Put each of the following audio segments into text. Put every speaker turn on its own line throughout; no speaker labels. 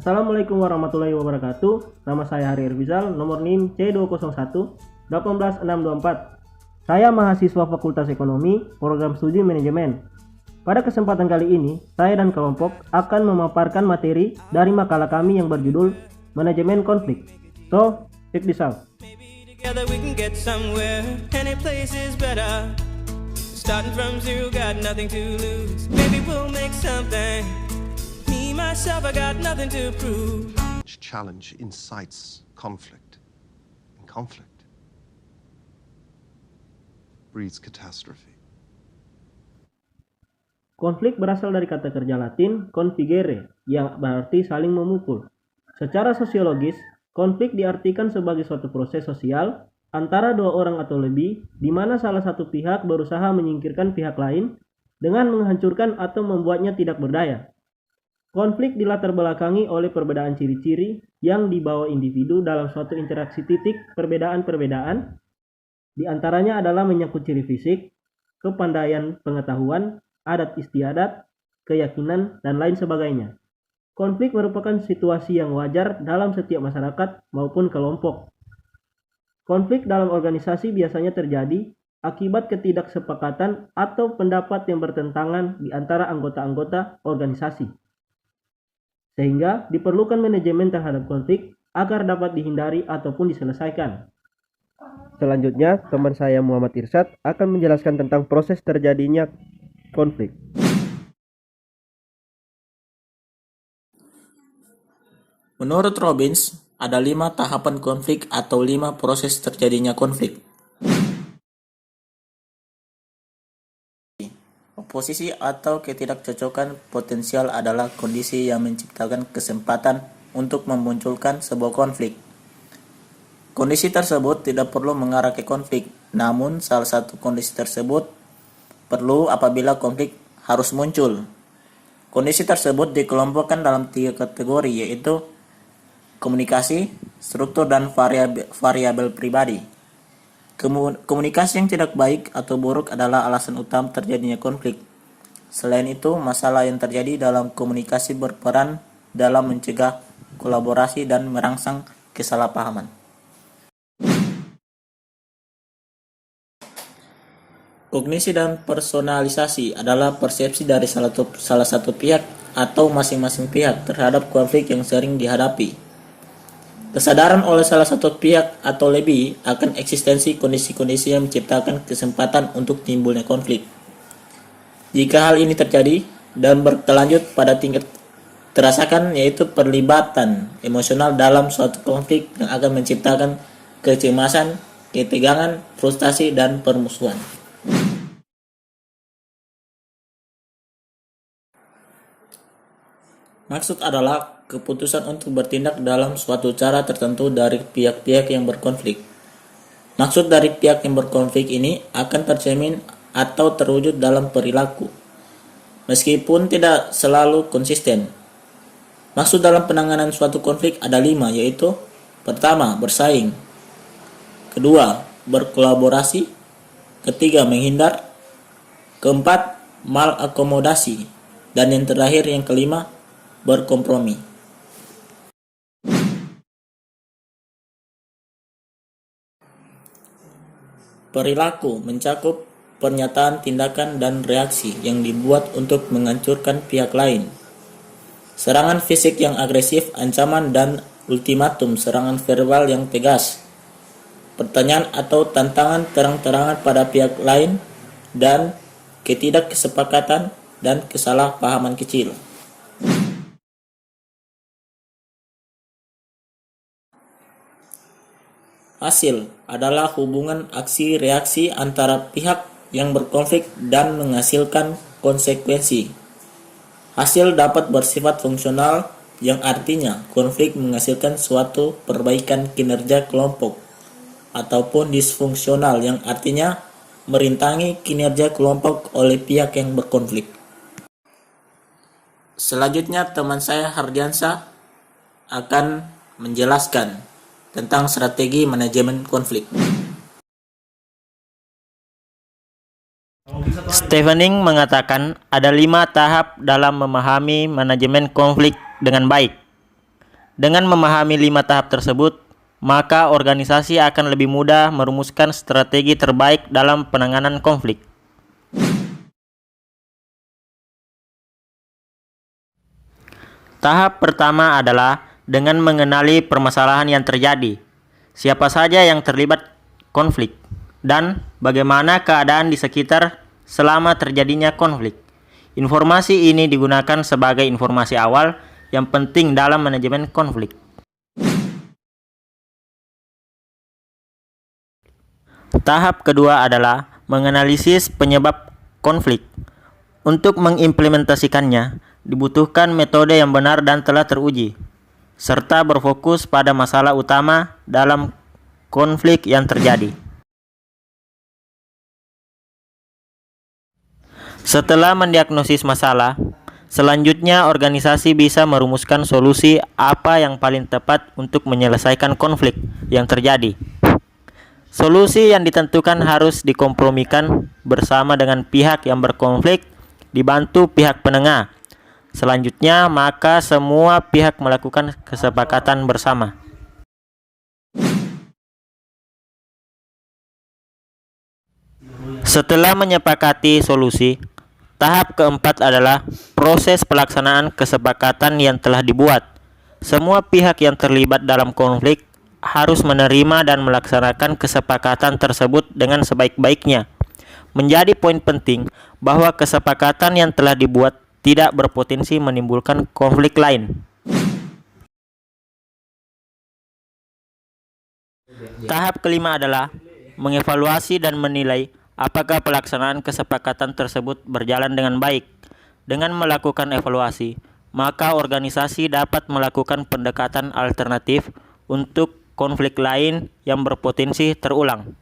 Assalamualaikum warahmatullahi wabarakatuh. Nama saya Hari Erbizal, nomor NIM C201 18624. Saya mahasiswa Fakultas Ekonomi, Program Studi Manajemen. Pada kesempatan kali ini, saya dan kelompok akan memaparkan materi dari makalah kami yang berjudul Manajemen Konflik. So, check this out.
Together we can get somewhere. Any place is better. Starting from zero, got nothing to lose. Maybe we'll make something. Me, myself, I got nothing to prove.
Challenge incites conflict, and conflict breeds catastrophe.
Konflik berasal dari kata kerja Latin configere, yang berarti saling memukul. Secara sosiologis, konflik diartikan sebagai suatu proses sosial antara dua orang atau lebih, di mana salah satu pihak berusaha menyingkirkan pihak lain dengan menghancurkan atau membuatnya tidak berdaya. Konflik dilatar belakangi oleh perbedaan ciri-ciri yang dibawa individu dalam suatu interaksi titik perbedaan-perbedaan. Di antaranya adalah menyangkut ciri fisik, kepandaian pengetahuan, adat istiadat, keyakinan, dan lain sebagainya. Konflik merupakan situasi yang wajar dalam setiap masyarakat maupun kelompok. Konflik dalam organisasi biasanya terjadi akibat ketidaksepakatan atau pendapat yang bertentangan di antara anggota-anggota organisasi. Sehingga diperlukan manajemen terhadap konflik agar dapat dihindari ataupun diselesaikan. Selanjutnya, teman saya Muhammad Irsyad akan menjelaskan tentang proses terjadinya konflik.
Menurut Robbins, ada 5 tahapan konflik atau 5 proses terjadinya konflik. Oposisi atau ketidakcocokan potensial adalah kondisi yang menciptakan kesempatan untuk memunculkan sebuah konflik. Kondisi tersebut tidak perlu mengarah ke konflik, namun salah satu kondisi tersebut perlu apabila konflik harus muncul. Kondisi tersebut dikelompokkan dalam 3 kategori, yaitu komunikasi, struktur, dan variabel pribadi. Komunikasi yang tidak baik atau buruk adalah alasan utama terjadinya konflik. Selain itu, masalah yang terjadi dalam komunikasi berperan dalam mencegah kolaborasi dan merangsang kesalahpahaman. Kognisi dan personalisasi adalah persepsi dari salah satu pihak atau masing-masing pihak terhadap konflik yang sering dihadapi. Kesadaran oleh salah satu pihak atau lebih akan eksistensi kondisi-kondisi yang menciptakan kesempatan untuk timbulnya konflik. Jika hal ini terjadi dan berkelanjut pada tingkat terasakan, yaitu perlibatan emosional dalam suatu konflik yang akan menciptakan kecemasan, ketegangan, frustasi, dan permusuhan. Maksud adalah keputusan untuk bertindak dalam suatu cara tertentu dari pihak-pihak yang berkonflik. Maksud dari pihak yang berkonflik ini akan tercermin atau terwujud dalam perilaku, meskipun tidak selalu konsisten. Maksud dalam penanganan suatu konflik ada 5, yaitu: pertama, bersaing; kedua, berkolaborasi; ketiga, menghindar; keempat, malakomodasi; dan yang terakhir, yang kelima, berkompromi. Perilaku mencakup pernyataan, tindakan, dan reaksi yang dibuat untuk menghancurkan pihak lain. Serangan fisik yang agresif, ancaman dan ultimatum, serangan verbal yang tegas, pertanyaan atau tantangan terang-terangan pada pihak lain, dan ketidaksepakatan dan kesalahpahaman kecil. Hasil adalah hubungan aksi-reaksi antara pihak yang berkonflik dan menghasilkan konsekuensi. Hasil dapat bersifat fungsional, yang artinya konflik menghasilkan suatu perbaikan kinerja kelompok, ataupun disfungsional, yang artinya merintangi kinerja kelompok oleh pihak yang berkonflik. Selanjutnya, teman saya Hardiansa akan menjelaskan tentang strategi manajemen konflik.
Stevening mengatakan ada 5 tahap dalam memahami manajemen konflik dengan baik.
Dengan memahami 5 tahap tersebut, maka organisasi akan lebih mudah merumuskan strategi terbaik dalam penanganan konflik. Tahap pertama adalah dengan mengenali permasalahan yang terjadi, siapa saja yang terlibat konflik, dan bagaimana keadaan di sekitar selama terjadinya konflik. Informasi ini digunakan sebagai informasi awal yang penting dalam manajemen konflik. Tahap kedua adalah menganalisis penyebab konflik. Untuk mengimplementasikannya, dibutuhkan metode yang benar dan telah teruji, serta berfokus pada masalah utama dalam konflik yang terjadi. Setelah mendiagnosis masalah, selanjutnya organisasi bisa merumuskan solusi apa yang paling tepat untuk menyelesaikan konflik yang terjadi. Solusi yang ditentukan harus dikompromikan bersama dengan pihak yang berkonflik, dibantu pihak penengah. Selanjutnya, maka semua pihak melakukan kesepakatan bersama. Setelah menyepakati solusi, tahap keempat adalah proses pelaksanaan kesepakatan yang telah dibuat. Semua pihak yang terlibat dalam konflik harus menerima dan melaksanakan kesepakatan tersebut dengan sebaik-baiknya. Menjadi poin penting bahwa kesepakatan yang telah dibuat tidak berpotensi menimbulkan konflik lain. Tahap kelima adalah mengevaluasi dan menilai apakah pelaksanaan kesepakatan tersebut berjalan dengan baik. Dengan melakukan evaluasi, maka organisasi dapat melakukan pendekatan alternatif untuk konflik lain yang berpotensi terulang.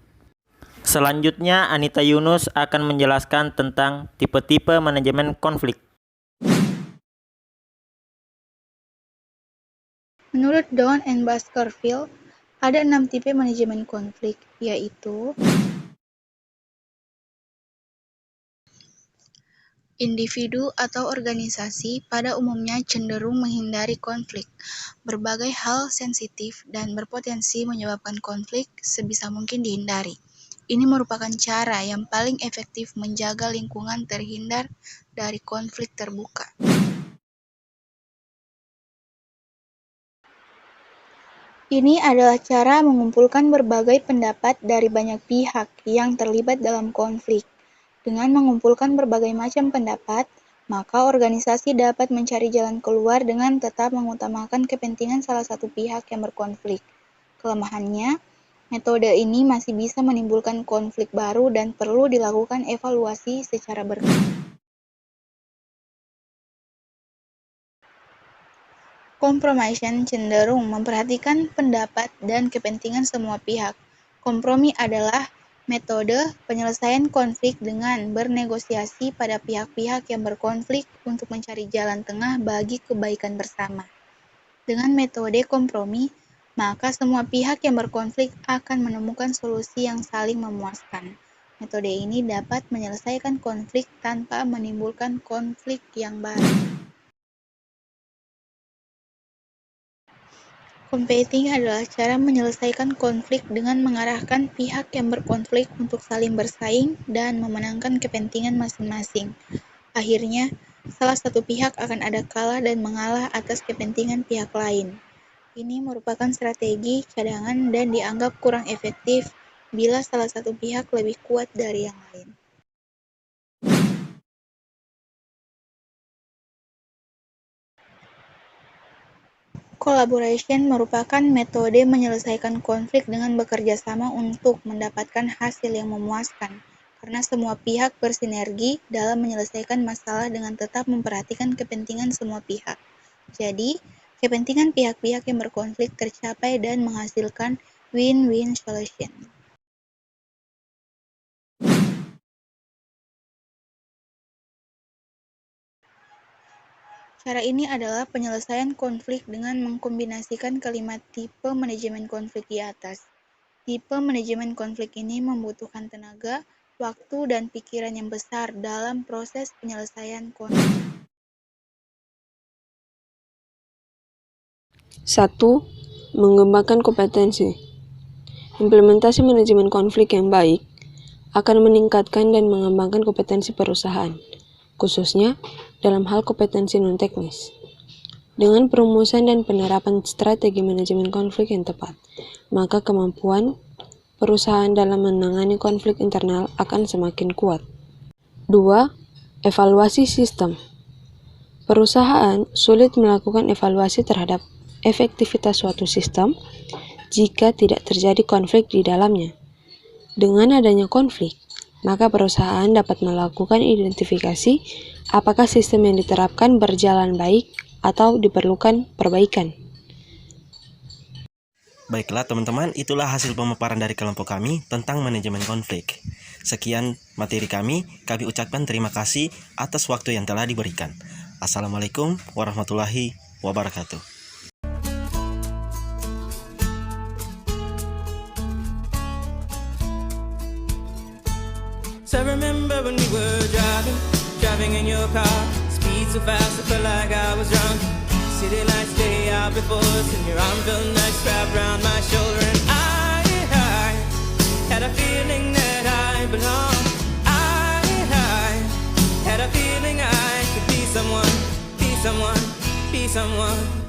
Selanjutnya, Anita Yunus akan menjelaskan tentang tipe-tipe manajemen konflik.
Menurut Don and Baskerville, ada 6 tipe manajemen konflik, yaitu individu atau organisasi pada umumnya cenderung menghindari konflik. Berbagai hal sensitif dan berpotensi menyebabkan konflik sebisa mungkin dihindari. Ini merupakan cara yang paling efektif menjaga lingkungan terhindar dari konflik terbuka. Ini adalah cara mengumpulkan berbagai pendapat dari banyak pihak yang terlibat dalam konflik. Dengan mengumpulkan berbagai macam pendapat, maka organisasi dapat mencari jalan keluar dengan tetap mengutamakan kepentingan salah satu pihak yang berkonflik. Kelemahannya, metode ini masih bisa menimbulkan konflik baru dan perlu dilakukan evaluasi secara berkala. Compromission cenderung memperhatikan pendapat dan kepentingan semua pihak. Kompromi adalah metode penyelesaian konflik dengan bernegosiasi pada pihak-pihak yang berkonflik untuk mencari jalan tengah bagi kebaikan bersama. Dengan metode kompromi, maka semua pihak yang berkonflik akan menemukan solusi yang saling memuaskan. Metode ini dapat menyelesaikan konflik tanpa menimbulkan konflik yang baru. Competing adalah cara menyelesaikan konflik dengan mengarahkan pihak yang berkonflik untuk saling bersaing dan memenangkan kepentingan masing-masing. Akhirnya, salah satu pihak akan ada kalah dan mengalah atas kepentingan pihak lain. Ini merupakan strategi cadangan dan dianggap kurang efektif bila salah satu pihak lebih kuat dari yang lain. Collaboration merupakan metode menyelesaikan konflik dengan bekerja sama untuk mendapatkan hasil yang memuaskan, karena semua pihak bersinergi dalam menyelesaikan masalah dengan tetap memperhatikan kepentingan semua pihak. Jadi, kepentingan pihak-pihak yang berkonflik tercapai dan menghasilkan win-win solution. Cara ini adalah penyelesaian konflik dengan mengkombinasikan kelima tipe manajemen konflik di atas. Tipe manajemen konflik ini membutuhkan tenaga, waktu, dan pikiran yang besar dalam proses penyelesaian konflik.
1. Mengembangkan kompetensi. Implementasi manajemen konflik yang baik akan meningkatkan dan mengembangkan kompetensi perusahaan, khususnya dalam hal kompetensi non-teknis. Dengan perumusan dan penerapan strategi manajemen konflik yang tepat, maka kemampuan perusahaan dalam menangani konflik internal akan semakin kuat. 2. Evaluasi sistem. Perusahaan sulit melakukan evaluasi terhadap efektivitas suatu sistem jika tidak terjadi konflik di dalamnya. Dengan adanya konflik, maka perusahaan dapat melakukan identifikasi apakah sistem yang diterapkan berjalan baik atau diperlukan perbaikan.
Baiklah teman-teman, itulah hasil pemaparan dari kelompok kami tentang manajemen konflik. Sekian materi kami ucapkan terima kasih atas waktu yang telah diberikan. Assalamualaikum warahmatullahi wabarakatuh.
So I remember when we were driving in your car, speed so fast I felt like I was drunk. City lights day out before us, and your arm felt nice wrapped around my shoulder, and I had a feeling that I belonged. I had a feeling I could be someone, be someone, be someone.